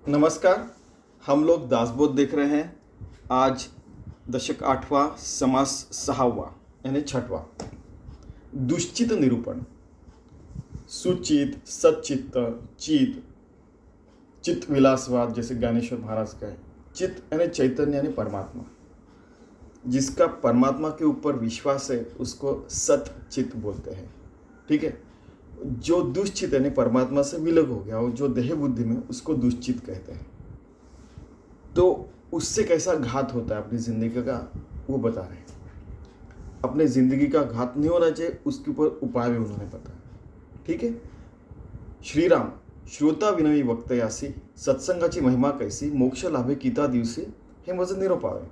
नमस्कार। हम लोग दासबोध देख रहे हैं। आज दशक 8वां, समास 6वां यानी 6वां। दुश्चित निरूपण। सुचित, सच्चित्त, चित, चित्त विलासवाद जैसे ज्ञानेश्वर महाराज का है। चित्त यानी चैतन्य यानी परमात्मा। जिसका परमात्मा के ऊपर विश्वास है उसको सत चित्त बोलते हैं। ठीक है। जो दुश्चित यानी परमात्मा से विलग हो गया और जो देह बुद्धि में, उसको दुश्चित कहते हैं। तो उससे कैसा घात होता है अपनी जिंदगी का, वो बता रहे हैं। अपने जिंदगी का घात नहीं होना चाहिए, उसके ऊपर उपाय भी उन्होंने बताया। ठीक है। श्री राम श्रोता विनवी वक्तयासी, सत्संगाची महिमा कैसी, मोक्ष लाभे किता दिवसी, हे मज निरोपावे।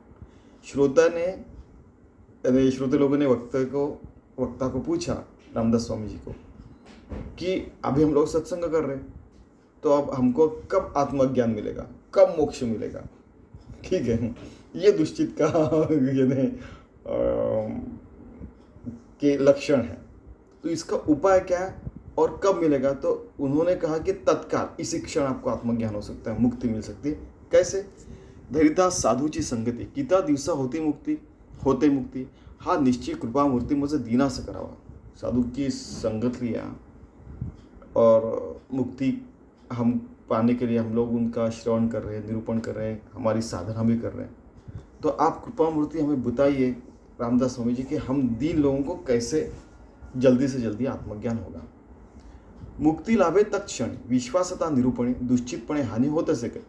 श्रोता ने यानी श्रोते लोगों ने वक्ता को पूछा, रामदास स्वामी जी को, कि अभी हम लोग सत्संग कर रहे हैं, तो अब हमको कब आत्मज्ञान मिलेगा, कब मोक्ष मिलेगा। ठीक है। ये दुश्चित का यानी के लक्षण है। तो इसका उपाय क्या है और कब मिलेगा? तो उन्होंने कहा कि तत्काल, इसी क्षण आपको आत्मज्ञान हो सकता है, मुक्ति मिल सकती है। कैसे? धैर्यता साधूची संगती, किता दिवसा होती मुक्ती, हा निश्चय कृपा मूर्ती मुझे दीनास करावा। साधु की संगत लिया और मुक्ति हम पाने के लिए हम लोग उनका श्रवण कर रहे हैं, निरूपण कर रहे हैं, हमारी साधना भी कर रहे हैं। तो आप कृपा मूर्ति हमें बताइए रामदास स्वामी जी कि हम दीन लोगों को कैसे जल्दी से जल्दी आत्मज्ञान होगा। मुक्ति लाभे तत्क्षण विश्वासता निरूपणी, दुश्चितपणे हानि होते सके।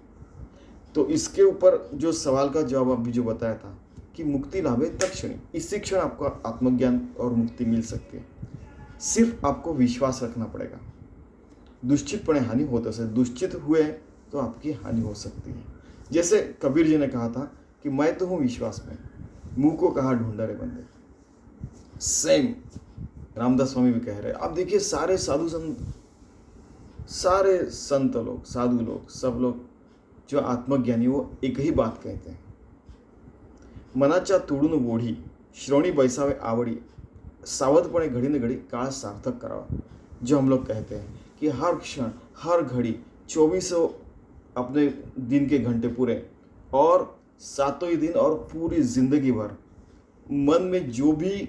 तो इसके ऊपर जो सवाल का जवाब अभी जो बताया था कि मुक्ति लाभे तत्क्षण, इसी क्षण आपको आत्मज्ञान और मुक्ति मिल सकती है। सिर्फ आपको विश्वास रखना पड़ेगा। दुश्चितपणे हानि होता से, दुश्चित हुए तो आपकी हानि हो सकती है। जैसे कबीर जी ने कहा था कि मैं तो हूँ विश्वास में, मुंह को कहा ढूंढा रे बंदे। सेम रामदास स्वामी भी कह रहे हैं। आप देखिए सारे संत लोग, साधु लोग, सब लोग जो आत्मज्ञानी, वो एक ही बात कहते हैं, मनाच्या तोडून ओढी, श्रवणी बैसावे आवडी, सावधपणे घड़ी न घड़ी काळ सार्थक करावा। जो हम लोग कहते हैं कि हर क्षण, हर घड़ी, 24 अपने दिन के घंटे पूरे और 7 ही दिन और पूरी जिंदगी भर मन में जो भी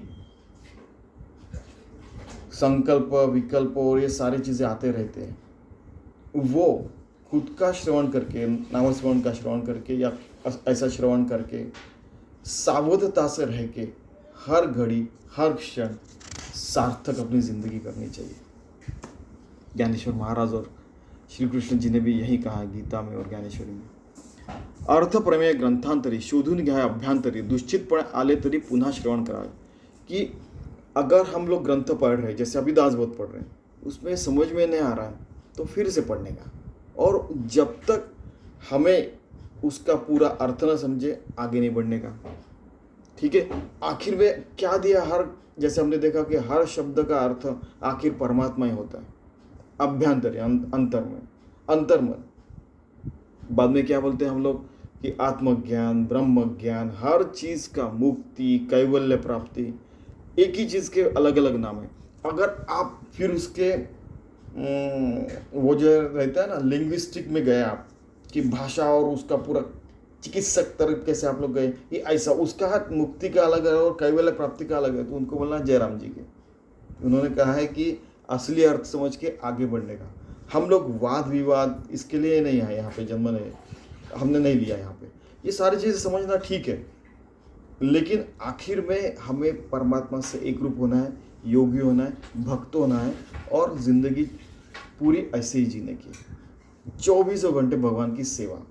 संकल्प, विकल्प और ये सारी चीज़ें आते रहते हैं, वो खुद का श्रवण करके, नामस्मरण का श्रवण करके या ऐसा श्रवण करके सावधता से रह के हर घड़ी, हर क्षण सार्थक अपनी ज़िंदगी करनी चाहिए। ज्ञानेश्वर महाराज और श्री कृष्ण जी ने भी यही कहा गीता में और ज्ञानेश्वरी में। अर्थ प्रमेय ग्रंथांतरी, शोधून घ्या अभ्यांतरी, दुश्चितपणे आले तरी पुन्हा श्रवण करावे। कि अगर हम लोग ग्रंथ पढ़ रहे हैं, जैसे अभी दासबोध पढ़ रहे हैं, उसमें समझ में नहीं आ रहा है तो फिर से पढ़ने का, और जब तक हमें उसका पूरा अर्थ न समझे आगे नहीं बढ़ने का। ठीक है। आखिर में क्या दिया, हर जैसे हमने देखा कि हर शब्द का अर्थ आखिर परमात्मा ही होता है। अभ्यंतर अंतर्मन। बाद में क्या बोलते हैं हम लोग कि आत्मज्ञान, ब्रह्म ज्ञान, हर चीज का मुक्ति, कैवल्य प्राप्ति, एक ही चीज के अलग अलग नाम है। अगर आप फिर उसके वो जो रहता है ना, लिंग्विस्टिक में गए आप, कि भाषा और उसका पूरा चिकित्सक तरीके से आप लोग गए, ये ऐसा, उसका हाथ मुक्ति का अलग है और कैवल्य प्राप्ति का अलग है, तो उनको बोलना जयराम जी के। उन्होंने कहा है कि असली अर्थ समझ के आगे बढ़ने का। हम लोग वाद विवाद इसके लिए नहीं आए यहाँ पे, जन्म नहीं, हमने नहीं लिया यहाँ पे। ये सारी चीज़ें समझना ठीक है, लेकिन आखिर में हमें परमात्मा से एक रूप होना है, योगी होना है, भक्त होना है, और ज़िंदगी पूरी ऐसे ही जीने की, 24 घंटे भगवान की सेवा,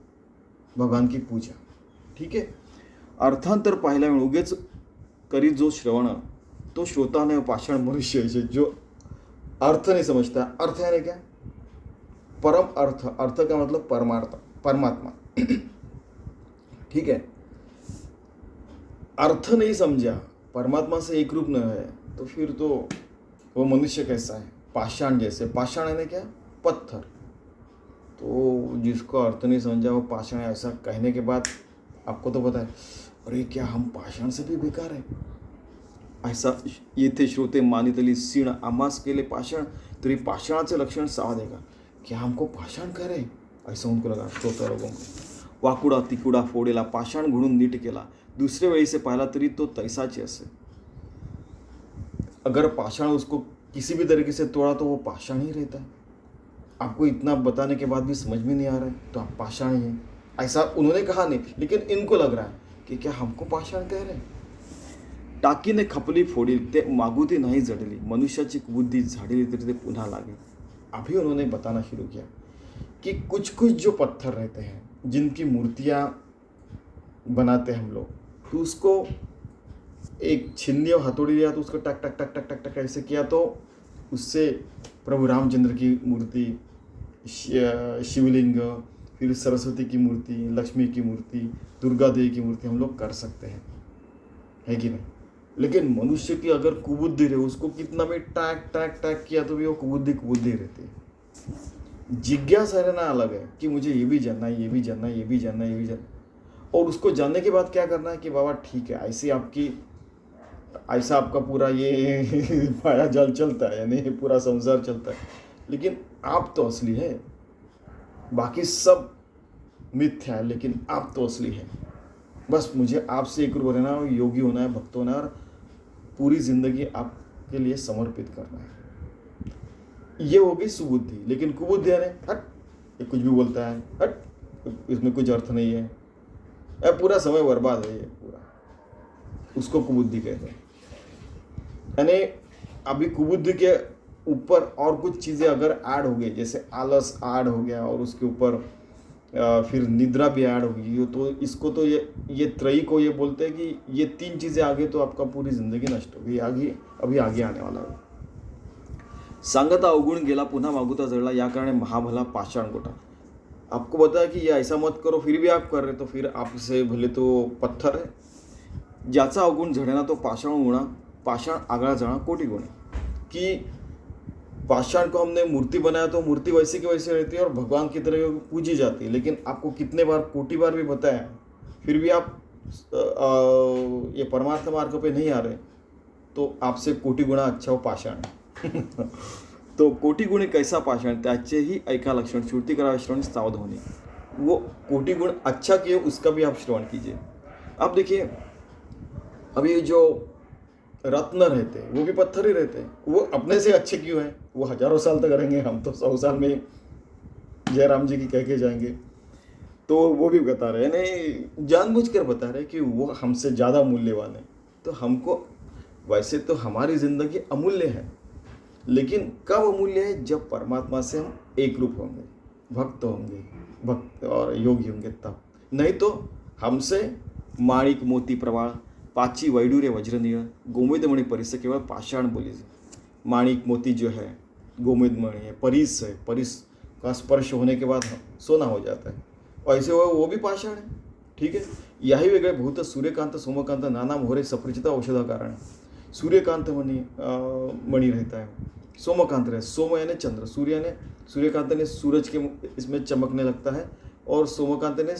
भगवान की पूजा। ठीक है। अर्थांतर पाहिला मिळून उगेच करी जो श्रवण, तो श्रोता ने पाषाण मनुष्य है, जो अर्थ नहीं समझता। अर्थ है क्या? परम अर्थ। अर्थ का मतलब परमार्थ, परमात्मा। ठीक है। अर्थ नहीं समझा, परमात्मा से एक रूप न है, तो फिर तो वो मनुष्य कैसा है? पाषाण जैसे। पाषाण है क्या? पत्थर। तो जिसको अर्थ नहीं समझा वो पाषाण है, ऐसा कहने के बाद आपको तो पता है, अरे क्या हम पाषाण से भी बेकार है? ऐसा येथे श्रोते मानितली सीण, आम्हास केले पाषाण तरी पाषाणाचे लक्षण सावा देगा। क्या हमको पाषाण कह रहे? ऐसा उनको लगा श्रोता लोगों को. वाकुडा तिकुडा फोडेला, पाषाण घडून नीट केला, दूसरे वेळी से पाहिला तरी तो तैसाच असे. अगर पाषाण उसको किसी भी तरीके से तोड़ा तो वो पाषाण ही रहता है. आपको इतना बताने के बाद भी समझ में नहीं आ रहा है तो आप पाषाण ही हैं. ऐसा उन्होंने कहा नहीं, लेकिन इनको लग रहा है की क्या हमको पाषाण कह रहे. टाकीने खपली फोडील ते मागुती नाही जडली, मनुष्याची बुद्धी झाडली तरी ते पुन्हा लागे. अभी उन्होंने बताना शुरू किया कि कुछ कुछ जो पत्थर रहते हैं जिनकी मूर्तियाँ बनाते हैं हम लोग, तो उसको एक छिन्नी और हथौड़ी लिया तो उसको टक टक टक टक टक टक ऐसे किया तो उससे प्रभु रामचंद्र की मूर्ति, शिवलिंग, फिर सरस्वती की मूर्ति, लक्ष्मी की मूर्ति, दुर्गा देवी की मूर्ति हम लोग कर सकते हैं, है कि नहीं. लेकिन मनुष्य की अगर कुबुद्धि रहे, उसको कितना भी टैक टैक टैक किया तो भी वो कुबुद्धि रहती है. जिज्ञासा रहना अलग है कि मुझे ये भी जानना है, ये भी जानना है, ये भी जानना है, ये भी जानना है. और उसको जानने के बाद क्या करना है कि बाबा ठीक है, ऐसा आपका पूरा ये माया जाल चलता है, यानी पूरा संसार चलता है, लेकिन आप तो असली है. बाकी सब मिथ्या है, लेकिन आप तो असली है. बस मुझे आपसे एक रूप रहना है, योगी होना है, भक्त होना है और पूरी जिंदगी आपके लिए समर्पित करना है. ये होगी सुबुद्धि. लेकिन कुबुद्धि है, हट ये कुछ भी बोलता है, हट इसमें कुछ अर्थ नहीं है, पूरा समय बर्बाद है, ये पूरा, उसको कुबुद्धि कहते हैं. यानी अभी कुबुद्धि के ऊपर और कुछ चीज़ें अगर ऐड हो गई, जैसे आलस ऐड हो गया और उसके ऊपर फिर निद्रा भी ऐड होगी, तो इसको तो ये त्रयी को ये बोलते हैं कि ये 3 चीज़ें आगे तो आपका पूरी ज़िंदगी नष्ट होगी. अभी आगे आने वाला है. सांगता अवगुण गेला पुन्हा मागुता जळला, या कारणे महाभला पाषाण गोटा. आपको बताया कि ये ऐसा मत करो, फिर भी आप कर रहे, तो फिर आपसे भले तो पत्थर है. ज्याचा अवगुण झडेना तो पाषाण गुणा, पाषाण आगळा जाना कोटि गुणे. कि पाषाण को हमने मूर्ति बनाया तो मूर्ति वैसे की वैसे रहती है और भगवान की तरह पूजी जाती है. लेकिन आपको कितने बार, कोटि बार भी बताया, फिर भी आप ये परमार्थ मार्ग पे नहीं आ रहे, तो आपसे कोटि गुणा अच्छा हो पाषाण. तो कोटि गुणे कैसा पाषाण, त्याचेही ऐका लक्षण, श्रुति करा श्रवण सावध होने. वो कोटि गुण अच्छा किए उसका भी आप श्रवण कीजिए. आप देखिए अभी जो रत्न रहते हैं वो भी पत्थर ही रहते हैं. वो अपने से अच्छे क्यों हैं? वो हजारों साल तक रहेंगे, हम तो 100 साल में जयराम जी की कह के जाएंगे. तो वो भी बता रहे हैं, नहीं जानबूझकर बता रहे कि वो हमसे ज़्यादा मूल्यवान है. तो हमको वैसे तो हमारी ज़िंदगी अमूल्य है, लेकिन कब अमूल्य है? जब परमात्मा से हम एक रूप होंगे, भक्त और योगी होंगे तब. नहीं तो हमसे माणिक मोती प्रवाळ, पाची वैडूर्य वज्रनीळ, गोमेदमणि परिस केवळ पाषाण बोली. माणिक मोती जो है, गोमेदमणि है, परिस है, परिस का स्पर्श होने के बाद सोना हो जाता है, ऐसे वो भी पाषाण है. ठीक है. याही वेगळे भूत सूर्यकांत सोमकांत नाना मोहरे सपरिचित औषधा कारण. सूर्यकांत मणि रहता है, सोमकांत रहता है. सोम यानी चंद्र, सूर्यकांत ने सूरज के इसमें चमकने लगता है, और सोमकांत ने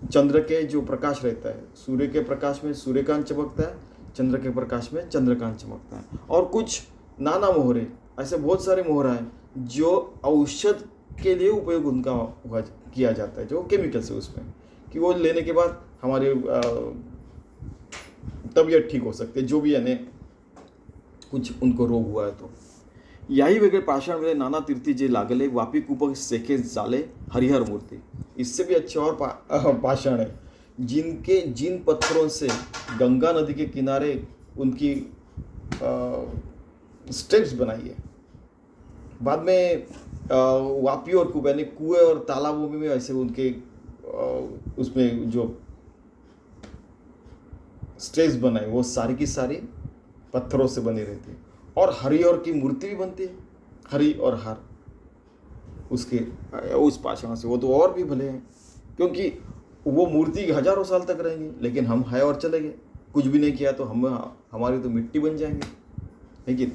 चंद्र के जो प्रकाश रहता है, सूर्य के प्रकाश में सूर्यकांत चमकता है, चंद्र के प्रकाश में चंद्रकांत चमकता है. और कुछ नाना मोहरे, ऐसे बहुत सारे मोहरा हैं जो औषध के लिए उपयोग उनका किया जाता है, जो केमिकल्स है उसमें, कि वो लेने के बाद हमारी तबीयत ठीक हो सकती है, जो भी यानी कुछ उनको रोग हुआ है. तो याही वेगळे पाषाण मध्ये नाना तीर्थी जे लागले, वापी कूप सेके जाले हरिहर मूर्ति. इससे भी अच्छे और पाषाण है जिन पत्थरों से गंगा नदी के किनारे उनकी स्टेप्स बनाई है. बाद में वापी और कूप यानी कुएं और तालाबों में भी ऐसे उनके उसमें जो स्टेप्स बनाए वो सारी की सारी पत्थरों से बनी रहती है. और हरिहर की मूर्ति भी बनती है, हरि और हर उसके उस पाषाण से. वो तो और भी भले हैं, क्योंकि वो मूर्ति हजारों साल तक रहेंगी, लेकिन हम है और चले गए, कुछ भी नहीं किया तो हमारी तो मिट्टी बन जाएंगे, है कि.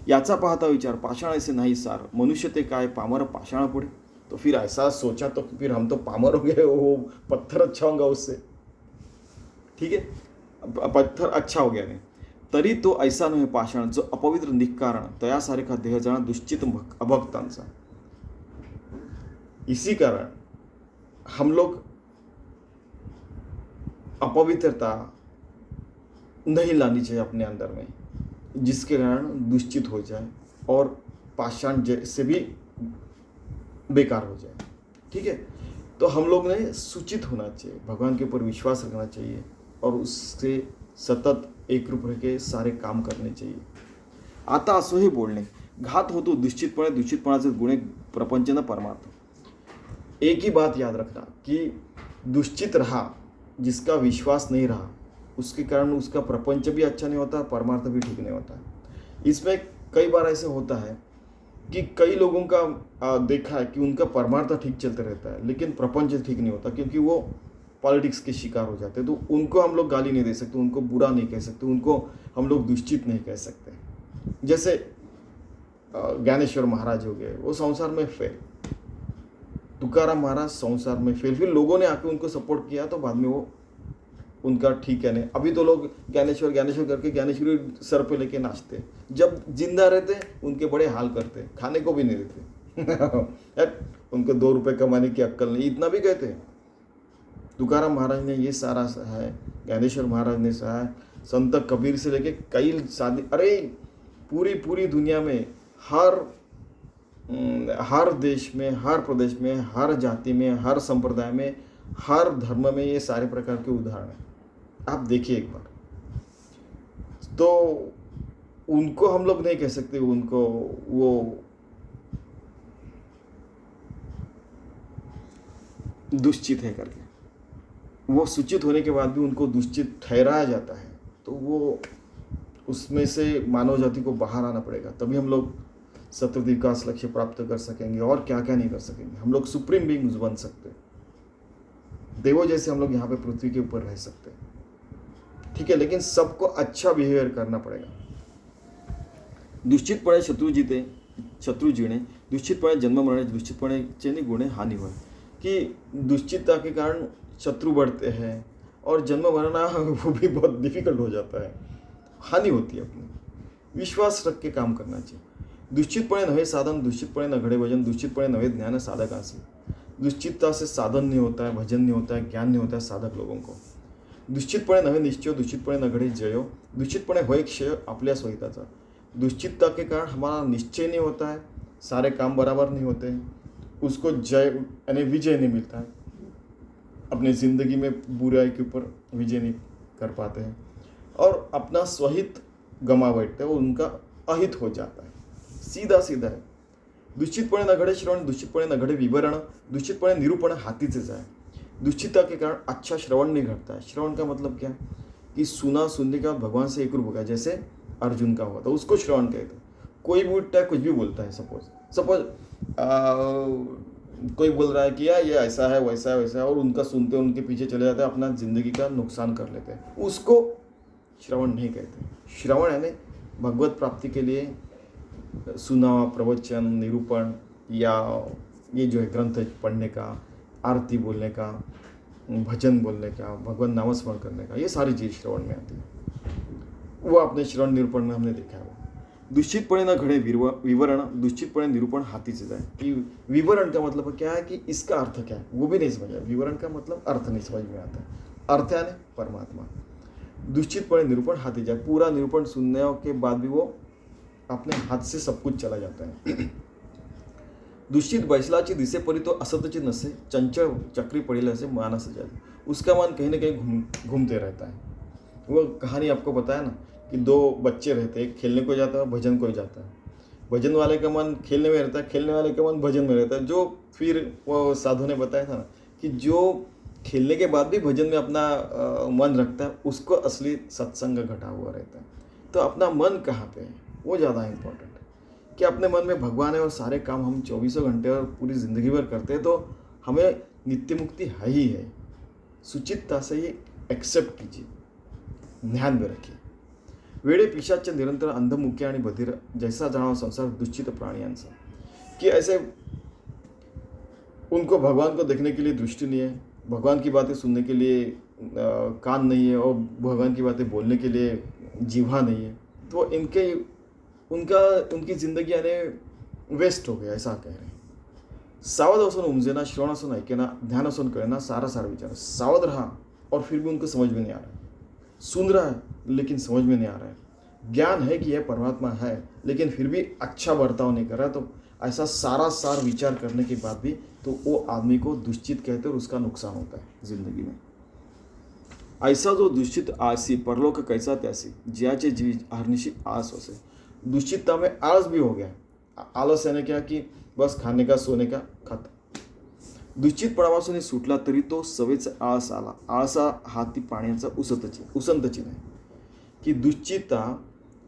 याचा पाहता विचार पाषाण ऐसे नहीं सार, मनुष्य ते काय पामर पाषाण पुढे. तो फिर ऐसा सोचा तो फिर हम तो पामर हो गए, वो पत्थर अच्छा होगा उससे. ठीक है, पत्थर अच्छा हो गया नहीं तरी तो ऐसा नव्हे पाषाण, जो अपवित्र निष्कारण तयासारखा देह जाणा दुश्चित अभक्तांचा. इसी कारण हम लोग अपवित्रता नहीं लानी चाहिए अपने अंदर में, जिसके कारण दुश्चित हो जाए और पाषाण जैसे भी बेकार हो जाए। ठीक है, तो हम लोग ने सूचित होना चाहिए, भगवान के ऊपर विश्वास रखना चाहिए और उससे सतत एक रूप रह के सारे काम करने चाहिए। आता असो हे बोलणे, घात होतो दुश्चितपणे, दुश्चितपणाचे गुणे प्रपंच न परमार्थ। एक ही बात याद रखना कि दुश्चित रहा, जिसका विश्वास नहीं रहा, उसके कारण उसका प्रपंच भी अच्छा नहीं होता, परमार्थ भी ठीक नहीं होता। इसमें कई बार ऐसे होता है कि कई लोगों का देखा है कि उनका परमार्थ ठीक चलता रहता है लेकिन प्रपंच ठीक नहीं होता, क्योंकि वो पॉलिटिक्स के शिकार हो जाते हैं। तो उनको हम लोग गाली नहीं दे सकते, उनको बुरा नहीं कह सकते, उनको हम लोग दुश्चित नहीं कह सकते। जैसे ज्ञानेश्वर महाराज हो गए, वो संसार में फेल, तुकाराम महाराज संसार में फेल, फिर लोगों ने आके उनको सपोर्ट किया तो बाद में वो उनका ठीक है नहीं। अभी तो लोग ज्ञानेश्वर ज्ञानेश्वर करके ज्ञानेश्वरी सर पे लेके नाचते, जब जिंदा रहते उनके बड़े हाल करते, खाने को भी नहीं देते। उनको 2 रुपए कमाने की अक्कल नहीं, इतना भी कहते हैं। तुकाराम महाराज ने ये सारा सहा है, ज्ञानेश्वर महाराज ने सहा है, संत कबीर से लेके कई शादी, अरे पूरी दुनिया में हर देश में, हर प्रदेश में, हर जाति में, हर संप्रदाय में, हर धर्म में ये सारे प्रकार के उदाहरण हैं। आप देखिए एक बार, तो उनको हम लोग नहीं कह सकते उनको वो दुश्चित है करके। वो सूचित होने के बाद भी उनको दुश्चित ठहराया जाता है, तो वो उसमें से मानव जाति को बाहर आना पड़ेगा, तभी हम लोग सतत विकास लक्ष्य प्राप्त कर सकेंगे। और क्या क्या नहीं कर सकेंगे, हम लोग सुप्रीम बीइंग्स बन सकते, देवों जैसे हम लोग यहाँ पे पृथ्वी के ऊपर रह सकते। ठीक है, लेकिन सबको अच्छा बिहेवियर करना पड़ेगा। दुश्चितपणे शत्रु जीणे, दुश्चितपणे जन्म मरणे, दुश्चितपणे गुणे हानि होय। कि दुश्चितता के कारण शत्रु बढ़ते हैं और जन्म मरना वो भी बहुत डिफिकल्ट हो जाता है, हानि होती है। अपनी विश्वास रख के काम करना चाहिए। दुश्चितपणे नवे साधन, दुश्चितपणे न घडे भजन, दुश्चितपणे नवे ज्ञान साधकासी। दुश्चितता से साधन नहीं होता है, भजन नहीं होता है, ज्ञान नहीं होता है साधक लोगों को। दुश्चितपणे नवे निश्चय, दुश्चितपणे न घडे जयो, दुश्चितपणे होय क्षय आपल्या स्वहिताचा। दुश्चितता के कारण हमारा निश्चय नहीं होता है, सारे काम बराबर नहीं होते हैं, उसको जय यानी विजय नहीं मिलता है, अपनी ज़िंदगी में बुराई के ऊपर विजय नहीं कर पाते हैं और अपना स्वहित गमा बैठते हैं, वो उनका अहित हो जाता है। सीधा सीधा है। दुश्चितपणे न घडे श्रवण, दुश्चितपणे न घडे विवरण, दुश्चितपणे निरूपण हाथीचे जाए। दुश्चितता के कारण अच्छा श्रवण नहीं घटता है। श्रवण का मतलब क्या, कि सुनने के बाद भगवान से एक रूप हो गया, जैसे अर्जुन का हुआ था, उसको श्रवण कहते हैं। कोई भी उठता है, कुछ भी बोलता है, सपोज कोई बोल रहा है कि यार ये ऐसा है वैसा है वैसा है, और उनका सुनते उनके पीछे चले जाते हैं, अपना ज़िंदगी का नुकसान कर लेते हैं, उसको श्रवण नहीं कहते। श्रवण यानी भगवत प्राप्ति के लिए सुना, प्रवचन, निरूपण, या ये जो है ग्रंथ पढ़ने का, आरती बोलने का, भजन बोलने का, भगवान नामस्मरण करने का, ये सारी चीज़ श्रवण में आती है। वो अपने श्रवण निरूपण में हमने देखा है। दुश्चितपणे न घडे विवरण, दुश्चितपणे निरूपण हाथीचे जाए। कि विवरण का मतलब क्या है, कि इसका अर्थ क्या है, वो भी नहीं समझ आया। विवरण का मतलब अर्थ नहीं समझ में आता है। अर्थ यानी परमात्मा। दुश्चितपणे निरूपण हाथी जाए, पूरा निरूपण सुनने के बाद भी वो अपने हाथ से सब कुछ चला जाता है। दुश्चित बैसलाची दिसे परी तो असतची नसे, चंचल चक्री पड़ेल से मानस जाए। उसका मन कहीं ना कहीं घूमते रहता है। वो कहानी आपको बताया ना कि 2 बच्चे रहते हैं, एक खेलने को जाता है, भजन को जाता है। भजन वाले का मन खेलने में रहता है, खेलने वाले का मन भजन में रहता है। जो फिर वो साधु ने बताया था ना कि जो खेलने के बाद भी भजन में अपना मन रखता है, उसको असली सत्संग घटा हुआ रहता है। तो अपना मन कहाँ पे है, वो ज़्यादा इम्पोर्टेंट है। कि अपने मन में भगवान है और सारे काम हम 24 घंटे और पूरी ज़िंदगी भर करते हैं, तो हमें नित्य मुक्ति है ही है। सुचितता से ये एक्सेप्ट कीजिए, ध्यान में रखिए। वेड़े पिशाच निरंतर अंधमुख्य आणि बधिर, जैसा जाना संसार दुश्चित प्राणियांचा। कि ऐसे उनको भगवान को देखने के लिए दृष्टि नहीं है, भगवान की बातें सुनने के लिए कान नहीं है, और भगवान की बातें बोलने के लिए जीवा नहीं है, तो उनकी ज़िंदगी यानी वेस्ट हो गया, ऐसा कह रहे हैं। सावध असून उमजेना, श्रवण असून ऐकेना, ध्यान असून कळेना, सारा सारा विचार। सावध रहा और फिर भी उनको समझ में नहीं आ रहा है। सुन रहा है लेकिन समझ में नहीं आ रहा है। ज्ञान है कि यह परमात्मा है लेकिन फिर भी अच्छा बर्ताव नहीं कर रहा है। तो ऐसा सारा सार विचार करने के बाद भी तो वो आदमी को दुश्चित कहते हैं और उसका नुकसान होता है जिंदगी में। ऐसा जो दुश्चित आसी परलोक कैसा त्यासी, ज्याचे जीवी हरनिशी आस होसे। दुश्चितता में आलस भी हो गया। आलस यानी क्या कि बस खाने का सोने का खत। दुश्चितपणापासून सुटला तरी तो सवयीचा आळस आला। आळसा हाती पाण्याचा उसंतची नाही की दुश्चितता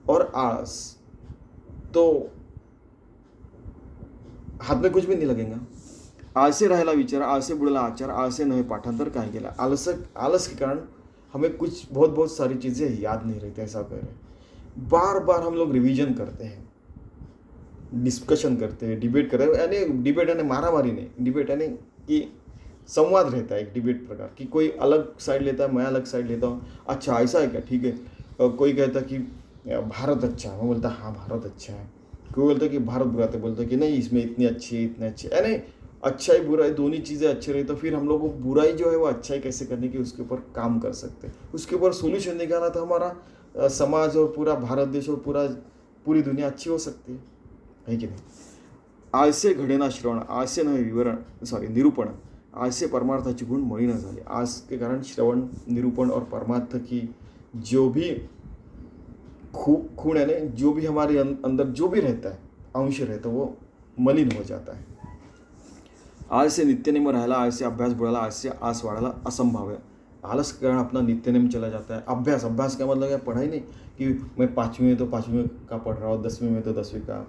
और आळस तो हाथ में कुछ भी नहीं लगेगा। आळसे राहायला विचार, आळसे बुडाला आचार, आळसे नव्हे पाठांतर काय केला। आलस के कारण हमें कुछ बहुत सारी चीज़ें याद नहीं रहती। ऐसा कह रहे बार बार हम लोग रिवीजन करते हैं, डिस्कशन करते हैं, डिबेट कर रहे हैं। यानी डिबेट यानी मारामारी नहीं, डिबेट यानी कि संवाद रहता है एक डिबेट प्रकार कि कोई अलग साइड लेता है, मैं अलग साइड लेता हूँ। अच्छा ऐसा है क्या, ठीक है। कोई कहता है कि भारत अच्छा है, मैं बोलता हाँ भारत अच्छा है। कोई बोलता है कि भारत बुरा है, बोलता है कि नहीं इसमें इतनी अच्छी है, इतने अच्छे। यानी अच्छाई बुराई दोनों चीज़ें अच्छी रही तो फिर हम लोग को बुराई जो है वो अच्छाई कैसे करने की उसके ऊपर काम कर सकते हैं, उसके ऊपर सोल्यूशन निकाला तो हमारा समाज और पूरा भारत देश और पूरी दुनिया अच्छी हो सकती है कि नहीं। आळसे घडेना श्रवण, आळसे नव्हे निरूपण, आळसे परमार्थाची गुण मळी न झाले। आळस के कारण श्रवण, निरूपण और परमार्थ की जो भी खून यानी जो भी हमारे अंदर जो भी रहता है, अंश रहता है, वो मलिन हो जाता है। आळसे नित्यनेम राहिला, आळसे अभ्यास बुडाला, आळसे आस वाढाला असंभव है। आलस के कारण अपना नित्यनेम चला जाता है। अभ्यास का मतलब है पढ़ाई नहीं कि मैं 5वीं में तो 5वीं का पढ़ रहा हूँ, 10वीं में तो 10वीं का।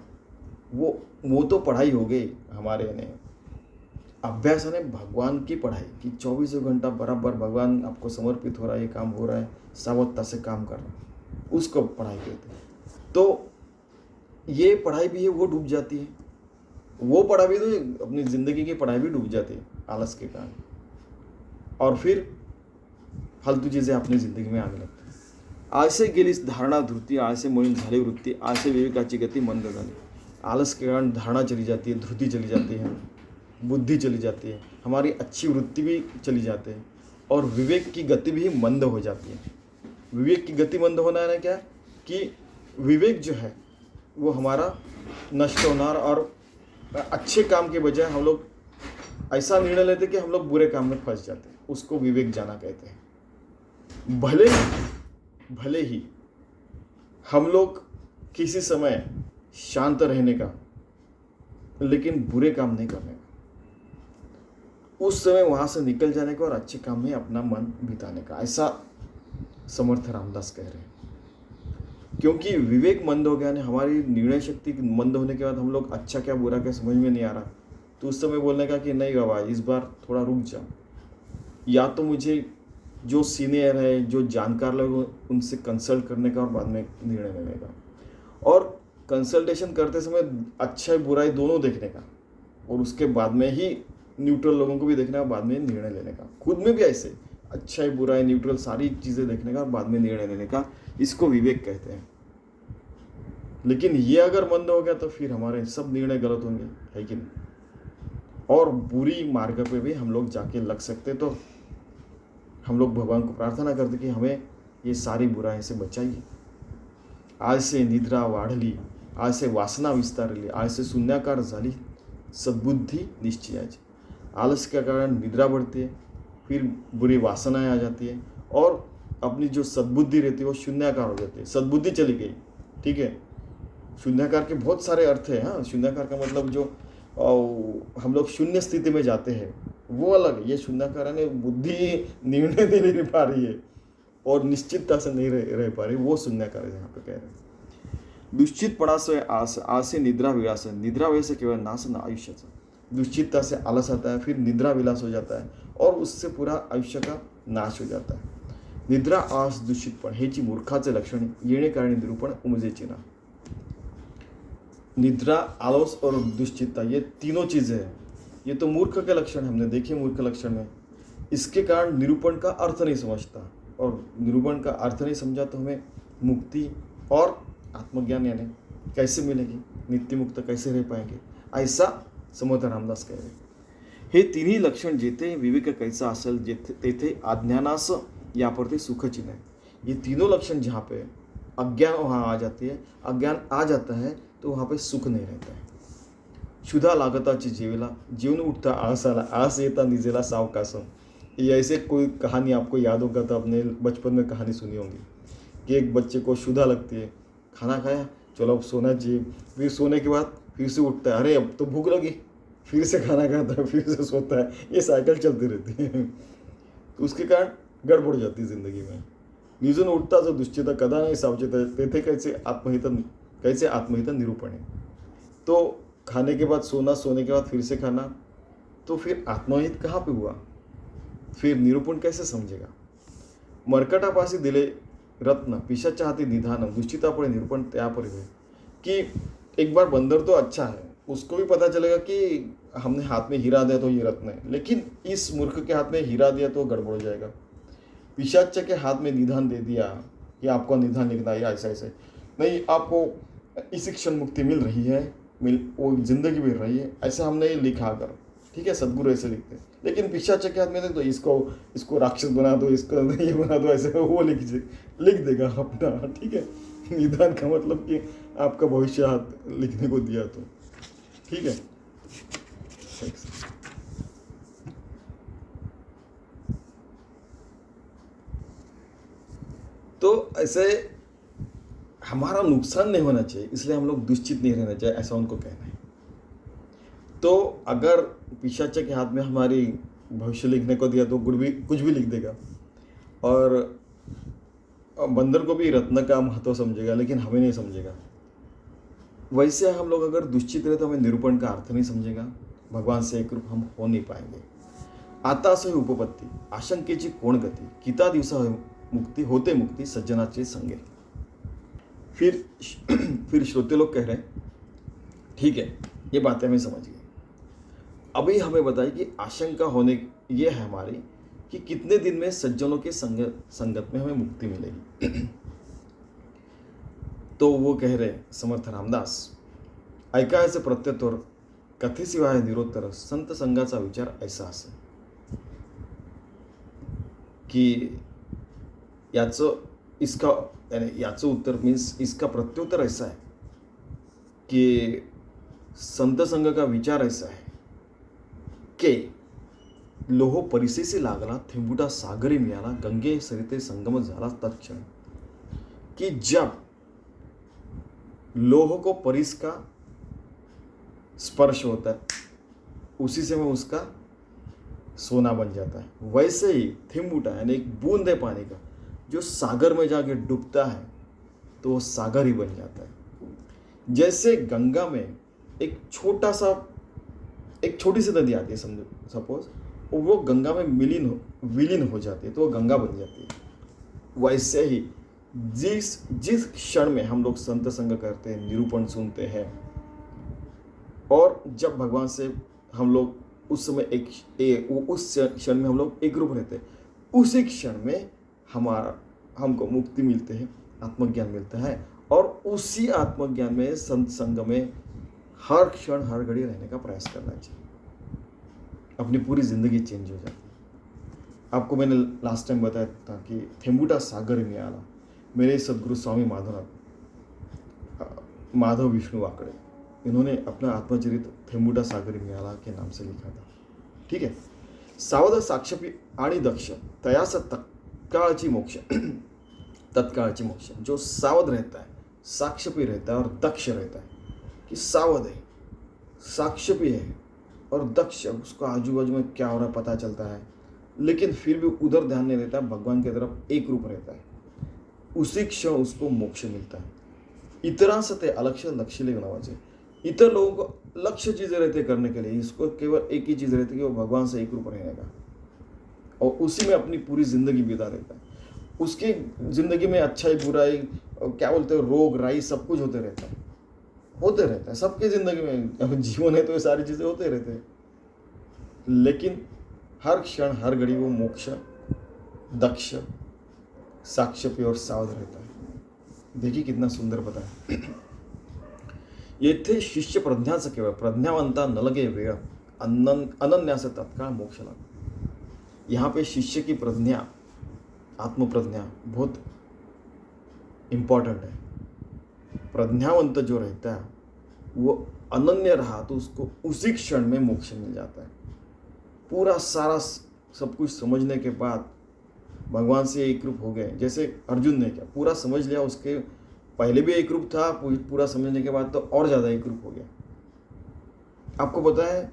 वो तो पढ़ाई हो गई हमारे यानी। अभ्यास है भगवान की पढ़ाई कि 24 घंटा बराबर भगवान आपको समर्पित हो रहा है, ये काम हो रहा है, सावधता से काम कर रहा है, उसको पढ़ाई कहते हैं। तो ये पढ़ाई भी है वो डूब जाती है, वो पढ़ाई भी तो अपनी ज़िंदगी की पढ़ाई भी डूब जाती है आलस के कारण, और फिर फालतू चीज़ें अपनी ज़िंदगी में आने लगती हैं। आळसे गेली धारणा धृती, आळसे मळून झाली वृत्ती, आळसे विवेकाची गती मंद झाली। आलस के कारण धारणा चली जाती है, धृति चली जाती है, बुद्धि चली जाती है, हमारी अच्छी वृत्ति भी चली जाती है और विवेक की गति भी मंद हो जाती है। विवेक की गति मंद होना है ना क्या कि विवेक जो है वो हमारा नष्ट होना, और अच्छे काम के बजाय हम लोग ऐसा निर्णय लेते कि हम लोग बुरे काम में फंस जाते हैं, उसको विवेक जाना कहते हैं। भले ही हम लोग किसी समय शांत रहने का, लेकिन बुरे काम नहीं करने का, उस समय वहां से निकल जाने का और अच्छे काम में अपना मन बिताने का, ऐसा समर्थ रामदास कह रहे हैं। क्योंकि विवेक मंद हो गया ने हमारी निर्णय शक्ति मंद होने के बाद हम लोग अच्छा क्या बुरा क्या समझ में नहीं आ रहा, तो उस समय बोलने का कि नहीं बाबा इस बार थोड़ा रुक जा, या तो मुझे जो सीनियर है जो जानकार लोग उनसे कंसल्ट करने का और बाद में निर्णय लेने का, और कंसल्टेशन करते समय अच्छा बुराई दोनों देखने का, और उसके बाद में ही न्यूट्रल लोगों को भी देखने का, बाद में निर्णय लेने का। खुद में भी ऐसे अच्छा बुराई न्यूट्रल सारी चीज़ें देखने का और बाद में निर्णय लेने का, इसको विवेक कहते हैं। लेकिन ये अगर मंद हो गया तो फिर हमारे सब निर्णय गलत होंगे, है कि नहीं, और बुरी मार्ग पे भी हम लोग जाके लग सकते। तो हम लोग भगवान को प्रार्थना करते कि हमें ये सारी बुराई से बचाइए। आज से निद्रा वाढली, आज से वासना विस्तारली, आज से शून्याकार झाली सद्बुद्धि निश्चयाची। आलस के कारण निद्रा बढ़ती है, फिर बुरी वासनाएं आ जाती है, और अपनी जो सद्बुद्धि रहती है वो शून्याकार हो जाती है। सद्बुद्धि चली गई, ठीक है। शून्याकार के बहुत सारे अर्थ हैं। हाँ, शून्याकार का मतलब जो हम लोग शून्य स्थिति में जाते हैं वो अलग है। ये शून्याकार है, बुद्धि निर्णय नहीं ले पा रही है और निश्चितता से नहीं रह पा रही, वो शून्याकार है यहाँ पे कह रहे हैं। दुश्चितपणा से आस, आस से निद्रा विलास, निद्रा विलास से केवल नाश न आयुष्याचा। दुश्चितता से आलस आता है, फिर निद्रा विलास हो जाता है और उससे पूरा आयुष्य का नाश हो जाता है। निद्रा, आस, दुश्चितपण हेची मूर्खाचे लक्षण, येणे कारणे निरूपण उमजेची ना। निद्रा, आलस और दुश्चितता, ये तीनों चीज़ें हैं, ये तो मूर्ख के लक्षण हमने देखे मूर्ख लक्षण में। इसके कारण निरूपण का अर्थ नहीं समझता, और निरूपण का अर्थ नहीं समझा तो हमें मुक्ति और आत्मज्ञान यानी कैसे मिलेगी, नित्य मुक्त कैसे रह पाएंगे, ऐसा समर्थ रामदास कह रहे. हे तिन्ही लक्षण जेथे विवेक कैसा असेल तेथे अज्ञानास यहाँ पर ते सुखची नहीं. ये तीनों लक्षण जहाँ पे अज्ञान वहाँ आ जाती है, अज्ञान आ जाता है तो वहाँ पे सुख नहीं रहता है. क्षुधा लागताची जेवेला जीवन उठता आस आला आस येता निजेला सावकाश. ये ऐसे कोई कहानी आपको याद होगा तो आपने बचपन में कहानी सुनी होगी कि एक बच्चे को क्षुधा लगती है, खाना खाया, चलो अब सोना चाहिए, फिर सोने के बाद फिर से उठता है, अरे अब तो भूख लगी, फिर से खाना खाता है, फिर से सोता है. ये साइकिल चलती रहती है. तो उसके कारण गड़बड़ जाती है जिंदगी में. निजून उठता जो दुश्चिता कदा नाही सावचेता तेथे कैसे आत्महित निरूपण है. तो खाने के बाद सोना, सोने के बाद फिर से खाना, तो फिर आत्महित कहाँ पे हुआ, फिर निरूपण कैसे समझेगा. मरकटापासी दिले रत्न पिशाच्या हाथी निधान दुश्चितापड़े निरूपण त्या पर हुए कि एक बार बंदर तो अच्छा है, उसको भी पता चलेगा कि हमने हाथ में हीरा दिया तो ये रत्न है, लेकिन इस मूर्ख के हाथ में हीरा दिया तो गड़बड़ हो जाएगा. पिशाच के हाथ में निधान दे दिया कि आपको निधान लिखना है ऐसा ऐसे नहीं, आपको इसी क्षण मुक्ति मिल रही है, वो जिंदगी मिल रही है, ऐसा हमने लिखा कर. ठीक है, सदगुरु ऐसे लिखते हैं. लेकिन पिशाच के हाथ में तो इसको राक्षस बना दो, इसको ये बना दो, ऐसे वो लिख देगा अपना. ठीक है, निदान का मतलब कि आपका भविष्य हाथ लिखने को दिया तो. ठीक है, तो ऐसे हमारा नुकसान नहीं होना चाहिए, इसलिए हम लोग दुश्चित नहीं रहना चाहिए, ऐसा उनको कहना है. तो अगर पिशाच के हाथ में हमारी भविष्य लिखने को दिया तो कुछ भी लिख देगा, और बंदर को भी रत्न का महत्व समझेगा, लेकिन हमें नहीं समझेगा. वैसे हम लोग अगर दुश्चित रहे तो हमें निरूपण का अर्थ नहीं समझेगा, भगवान से एक रूप हम हो नहीं पाएंगे. आता असो उपपत्ती आशंकेची कोण गती किता दिवसा मुक्ति होते मुक्ति सज्जनाचे संगे. फिर श्रोते लोग कह रहे हैं, ठीक है, ये बातें हमें समझ गए. अभी हमें बताइए कि आशंका होने ये है हमारी कि कितने दिन में सज्जनों के संगत में हमें मुक्ति मिलेगी. तो वो कह रहे समर्थ रामदास, ऐकायचं प्रत्युत्तर कथेशिवाय निरोत्तर संत संघाचा विचार ऐसा असेल की याचं उत्तर मीन्स इसका प्रत्युत्तर ऐसा है कि संत संघ का विचार ऐसा है कि लोह परिसेसी लागला थेंबुटा सागरी मिळाला गंगे सरिते संगम झाला तत्क्षण. कि जब लोह को परिस का स्पर्श होता है उसी से में उसका सोना बन जाता है. वैसे ही थेंबुटा यानी एक बूंद है पानी का, जो सागर में जाके डूबता है तो वो सागर ही बन जाता है. जैसे गंगा में एक छोटी सी नदी आती है, समझो सपोज, वो गंगा में विलीन हो जाती है तो वो गंगा बन जाती है. वैसे ही जिस क्षण में हम लोग संत संग करते हैं, निरूपण सुनते हैं, और जब भगवान से हम लोग उस समय उस क्षण में हम लोग एक रूप रहते हैं, उसी क्षण में हमको मुक्ति मिलते हैं, आत्मज्ञान मिलता है. और उसी आत्मज्ञान में संत संग में हर क्षण हर घड़ी रहने का प्रयास करना चाहिए. अपनी पूरी जिंदगी चेंज हो जाती है. आपको मैंने लास्ट टाइम बताया था कि थेंबुटा सागर में आला, मेरे सदगुरु स्वामी माधव विष्णु वाकड़े, इन्होंने अपना आत्मचरित थेंबुटा सागर में आला के नाम से लिखा था. ठीक है, सावध साक्षपी आणि दक्ष तयास तत्काळची मोक्ष. जो सावध रहता है, साक्षपी रहता है और दक्ष रहता है, कि सावध है, साक्षपी है और दक्ष, उसको आजू बाजू में क्या हो रहा है पता चलता है, लेकिन फिर भी उधर ध्यान नहीं देता, भगवान की तरफ एक रूप रहता है, उसी क्षण उसको मोक्ष मिलता है. इतरांचं ते अलक्ष्य लक्ष्य नावाचे. इतर लोगों को लक्ष्य चीज़ें रहते करने के लिए, इसको केवल एक ही चीज़ रहती है कि वो भगवान से एक रूप रहने का, और उसी में अपनी पूरी जिंदगी बिता देता है. उसकी जिंदगी में अच्छाई बुराई क्या बोलते हैं, रोग राई सब कुछ होते रहता है. सबकी जिंदगी में जीवन है तो ये सारी चीज़ें होते रहते हैं, लेकिन हर क्षण हर घड़ी वो मोक्ष, दक्ष, साक्षपी और सावध रहता है. देखिए कितना सुंदर बताया. येथे शिष्य प्रज्ञाचं केवळ प्रज्ञावंता न लगे वेळ अनन्या से तत्काल मोक्ष लाभ। यहाँ पे शिष्य की प्रज्ञा, आत्मप्रज्ञा बहुत इम्पॉर्टेंट है। प्रज्ञावंत जो रहता है वो अनन्य रहा तो उसको उसी क्षण में मोक्ष मिल जाता है। पूरा सारा सब कुछ समझने के बाद भगवान से एक रूप हो गए। जैसे अर्जुन ने क्या पूरा समझ लिया, उसके पहले भी एक रूप था, पूरा समझने के बाद तो और ज़्यादा एक रूप हो गया। आपको पता है,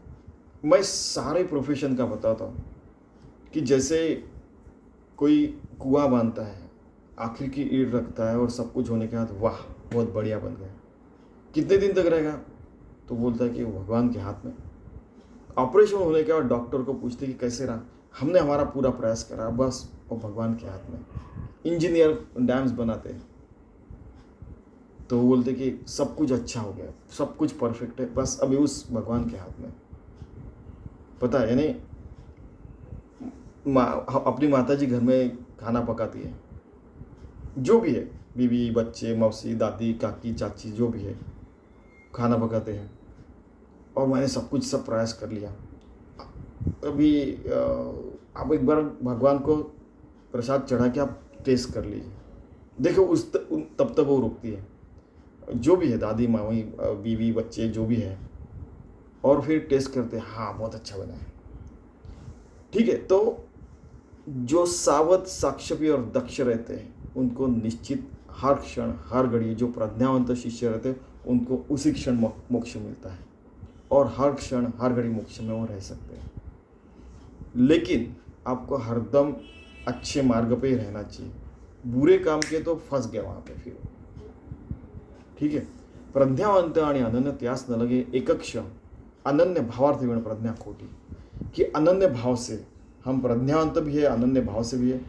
मैं सारे प्रोफेशन का बताता हूँ कि जैसे कोई कुआं बांधता है, आखिर की ईंट रखता है और सब कुछ होने के बाद वाह बहुत बढ़िया बन गया, कितने दिन तक रहेगा? तो बोलता है कि वो भगवान के हाथ में। ऑपरेशन होने के बाद डॉक्टर को पूछते कि कैसे रहा, हमने हमारा पूरा प्रयास करा, बस वो भगवान के हाथ में। इंजीनियर डैम्स बनाते हैं तो वो बोलते कि सब कुछ अच्छा हो गया, सब कुछ परफेक्ट है, बस अभी उस भगवान के हाथ में। पता है, यानी अपनी माता जी घर में खाना पकाती है, जो भी है, बीवी, बच्चे, मौसी, दादी, काकी, चाची, जो भी है खाना पकाते हैं, और मैंने सब प्रयास कर लिया। अभी आप एक बार भगवान को प्रसाद चढ़ा के आप टेस्ट कर लीजिए, देखो तब तक वो रुकती है, जो भी है, दादी, मामी, बीवी, बच्चे, जो भी है, और फिर टेस्ट करते हैं, हाँ बहुत अच्छा बना है, ठीक है। तो जो सावध, साक्षपी और दक्ष रहते हैं उनको निश्चित हर क्षण हर घड़ी, जो प्रज्ञावंत शिष्य रहते हैं उनको उसी क्षण मोक्ष मिलता है, और हर क्षण हर घड़ी मोक्ष में वो रह सकते हैं। लेकिन आपको हरदम अच्छे मार्ग पे ही रहना चाहिए, बुरे काम किए तो फंस गया वहाँ पे फिर, ठीक है। प्रज्ञावंत आणि अनन्य त्यास न लगे एक क्षण अनन्य भावार्थ विण प्रज्ञा खोटी, कि अनन्य भाव से हम प्रज्ञावंत भी है, अनन्य भाव से भी है,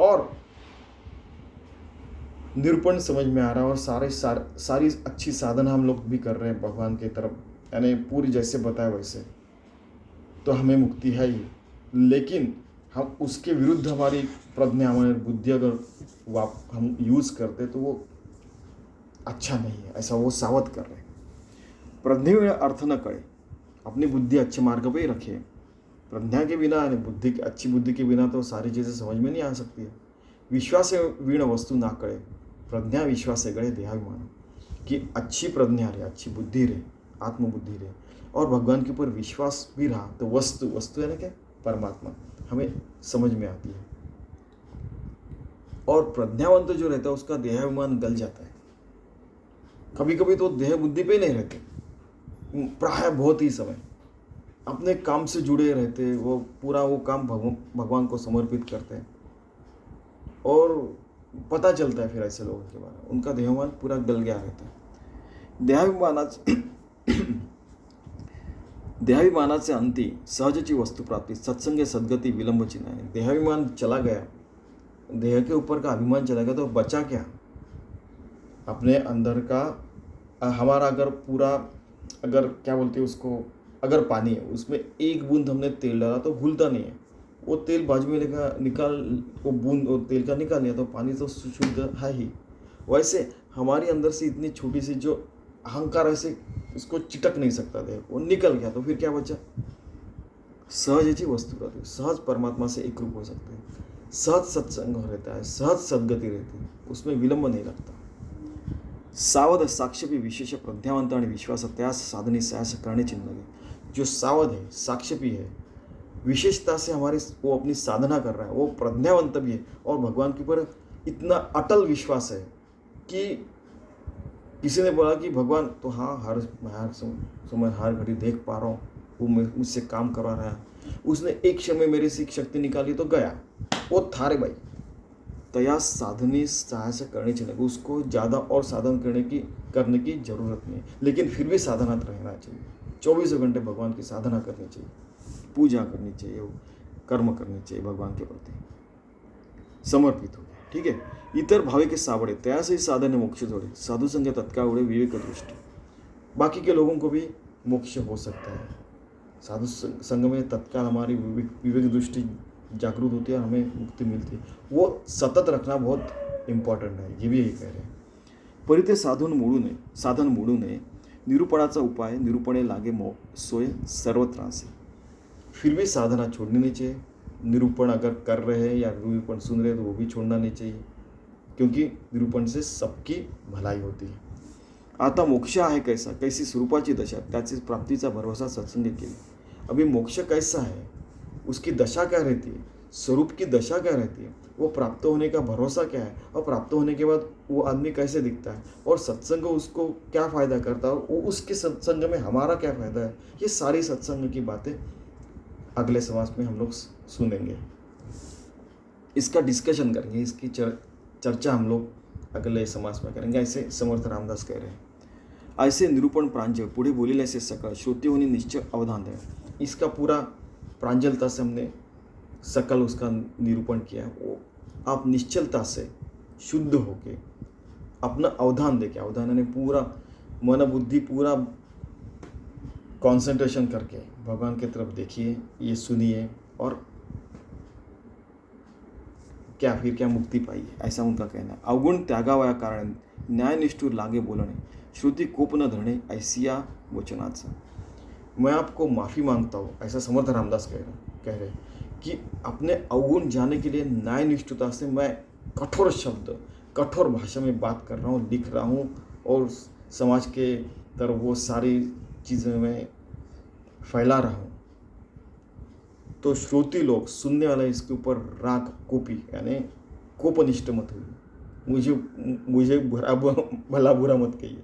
और निरूपण समझ में आ रहा है, और सारी अच्छी साधना हम लोग भी कर रहे हैं भगवान की तरफ, यानी पूरी जैसे बताया वैसे, तो हमें मुक्ति है ही। लेकिन हम उसके विरुद्ध हमारी प्रज्ञा, हमारी बुद्धि अगर हम यूज़ करते तो वो अच्छा नहीं है, ऐसा वो सावध कर रहे हैं। प्रज्ञा में अर्थ न कळे, अपनी बुद्धि अच्छे मार्ग पे ही रखे। प्रज्ञा के बिना, यानी अच्छी बुद्धि के बिना तो सारी चीज़ें समझ में नहीं आ सकती है। विश्वास वीण वस्तु ना कळे, प्रज्ञा विश्वास गड़े देहाभिमान, कि अच्छी प्रज्ञा रहे, अच्छी बुद्धि रहे, आत्मबुद्धि रहे, और भगवान के ऊपर विश्वास भी रहा तो वस्तु है ना, क्या परमात्मा हमें समझ में आती है। और प्रज्ञावंत जो रहता है उसका देहाभिमान गल जाता है। कभी कभी तो देह बुद्धि पे नहीं रहते, प्राय बहुत ही समय अपने काम से जुड़े रहते, वो पूरा वो काम भगवान को समर्पित करते हैं, और पता चलता है फिर ऐसे लोगों के बारे में, उनका देहाभिमान पूरा गल गया रहता है। देहाभिमानाचे अंती सहजची वस्तु प्राप्ति, सत्संग सद्गति विलंब चिन्ह है। देहाभिमान चला गया, देह के ऊपर का अभिमान चला गया तो बचा क्या? अपने अंदर का हमारा अगर क्या बोलते हैं उसको, अगर पानी है उसमें एक बूंद हमने तेल डाला तो घुलता नहीं है, वो तेल बाजू में वो बूंद तेल का निकाल लिया तो पानी तो शुद्ध है ही। वैसे हमारे अंदर से इतनी छोटी सी जो अहंकार, ऐसे इसको चिटक नहीं सकता देह, वो निकल गया तो फिर क्या बचा? सहज वस्तु रहती, सहज परमात्मा से एक रूप हो सकते हैं, सहज सत्संग रहता है, सहज सद्गति रहती है, उसमें विलंब नहीं लगता। सावध साक्षपी विशेष प्रज्ञावंत आणि विश्वास त्यास साधने साहस करने चिन्ह लगे। जो सावध है, साक्षपी है, विशेषता से वो अपनी साधना कर रहा है, वो प्रज्ञावंत भी है, और भगवान के ऊपर इतना अटल विश्वास है कि किसी ने बोला कि भगवान तो हाँ हर समय हर घड़ी देख पा रहा हूँ, वो मुझसे काम करवा रहा है, उसने एक क्षण में मेरे से शक्ति निकाली तो गया, वो थारे भाई तया साधने सहायता करनी चाहिए, उसको ज़्यादा और साधन करने की ज़रूरत नहीं, लेकिन फिर भी साधनात रहना चाहिए। 24 घंटे भगवान की साधना करनी चाहिए, पूजा करनी चाहिए, कर्म करनी चाहिए, भगवान के प्रति समर्पित हो, ठीक है। इतर भावे के सावड़े त्यासे साधन मोक्ष जोड़े, साधु संग तत्काल उड़े विवेक दृष्टि, बाकी के लोगों को भी मोक्ष हो सकता है। साधु संग में तत्काल हमारी विवेक दृष्टि जागरूक होती है और हमें मुक्ति मिलती है, वो सतत रखना बहुत इम्पॉर्टेंट है, ये भी यही कह रहे हैं। परिते साधन मूड़ू ने निरूपणाचा उपाय निरूपणे लागे सोए सर्व त्रासे। फिर भी साधना छोड़नी नहीं चाहिए। निरूपण अगर कर रहे हैं या निरूपण सुन रहे हैं तो वो भी छोड़ना नहीं चाहिए, क्योंकि निरूपण से सबकी भलाई होती है। आता मोक्ष आहे कैसा, कैसी स्वरूपाची दशा, त्याची प्राप्तीचा भरोसा सत्संग केली। अभी मोक्ष कैसा है, उसकी दशा क्या रहती है, स्वरूप की दशा क्या रहती है, वो प्राप्त होने का भरोसा क्या है, और प्राप्त होने के बाद वो आदमी कैसे दिखता है, और सत्संग उसको क्या फ़ायदा करता है, और वो उसके सत्संग में हमारा क्या फ़ायदा है, ये सारी सत्संग की बातें अगले समाज में हम लोग सुनेंगे। इसका डिस्कशन करेंगे, इसकी चर्चा हम लोग अगले समाज में करेंगे। ऐसे समर्थ रामदास कह रहे हैं। ऐसे निरूपण प्रांजल पुढे बोलेले से सकल श्रोते होने निश्चय अवधान दें। इसका पूरा प्रांजलता से हमने सकल उसका निरूपण किया है। वो आप निश्चलता से शुद्ध होके अपना अवधान देके, अवधान यानी पूरा मन बुद्धि पूरा कंसंट्रेशन करके भगवान की तरफ देखिए, ये सुनिए, और क्या मुक्ति पाइए, ऐसा उनका कहना है। अवगुण त्यागावया कारण न्यायनिष्ठुर लागे बोलणे, श्रुति कोप न धरणे ऐसिया वचनाचा। मैं आपको माफ़ी मांगता हूँ, ऐसा समर्थ रामदास कह रहे कि अपने अवगुण जाने के लिए न्यायनिष्ठता से मैं कठोर शब्द, कठोर भाषा में बात कर रहा हूँ, लिख रहा हूँ, और समाज के तरफ वो सारी चीज़ें मैं फैला रहा हूँ। तो श्रोती लोग, सुनने वाले, इसके ऊपर राग कोपी यानी कोपनिष्ठ मत हुई, मुझे भला बुरा मत कहिए,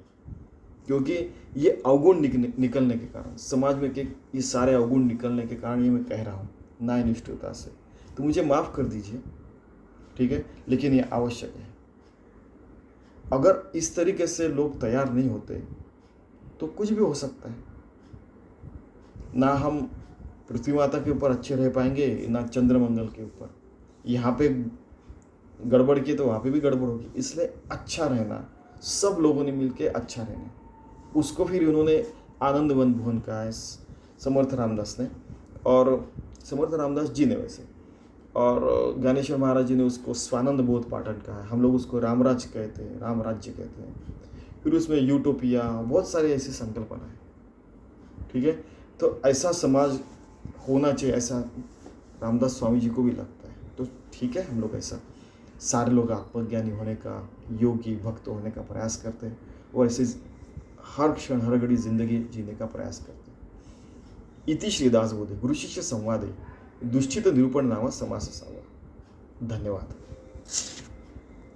क्योंकि ये अवगुण निकलने के कारण, समाज में के ये सारे अवगुण निकलने के कारण ये मैं कह रहा हूँ न्यायनिष्ठता से। तो मुझे माफ़ कर दीजिए, ठीक है, लेकिन ये आवश्यक है। अगर इस तरीके से लोग तैयार नहीं होते तो कुछ भी हो सकता है। ना हम पृथ्वी माता के ऊपर अच्छे रह पाएंगे, ना चंद्रमंगल के ऊपर। यहाँ पे गड़बड़ की तो वहाँ पे भी गड़बड़ होगी। इसलिए अच्छा रहना, सब लोगों ने मिलके अच्छा रहना, उसको फिर उन्होंने आनंदवन भुवन कहा है समर्थ रामदास ने, और समर्थ रामदास जी ने वैसे, और ज्ञानेश्वर महाराज जी ने उसको स्वानंद बोध पाठन कहा है। हम लोग उसको रामराज कहते हैं, रामराज्य कहते हैं। फिर उसमें यूटोपिया, बहुत सारे ऐसी संकल्पना है, ठीक है। तो ऐसा समाज होना चाहिए, ऐसा रामदास स्वामी जी को भी लगता है। तो ठीक है, हम लोग ऐसा सारे लोग आत्मज्ञानी होने का, योगी भक्त होने का प्रयास करते हैं, और ऐसे हर क्षण हर घड़ी जिंदगी जीने का प्रयास करते हैं। इति श्रीदास बोधे गुरु शिष्य संवादे दुष्चित निरूपण नाम समास असावा। धन्यवाद।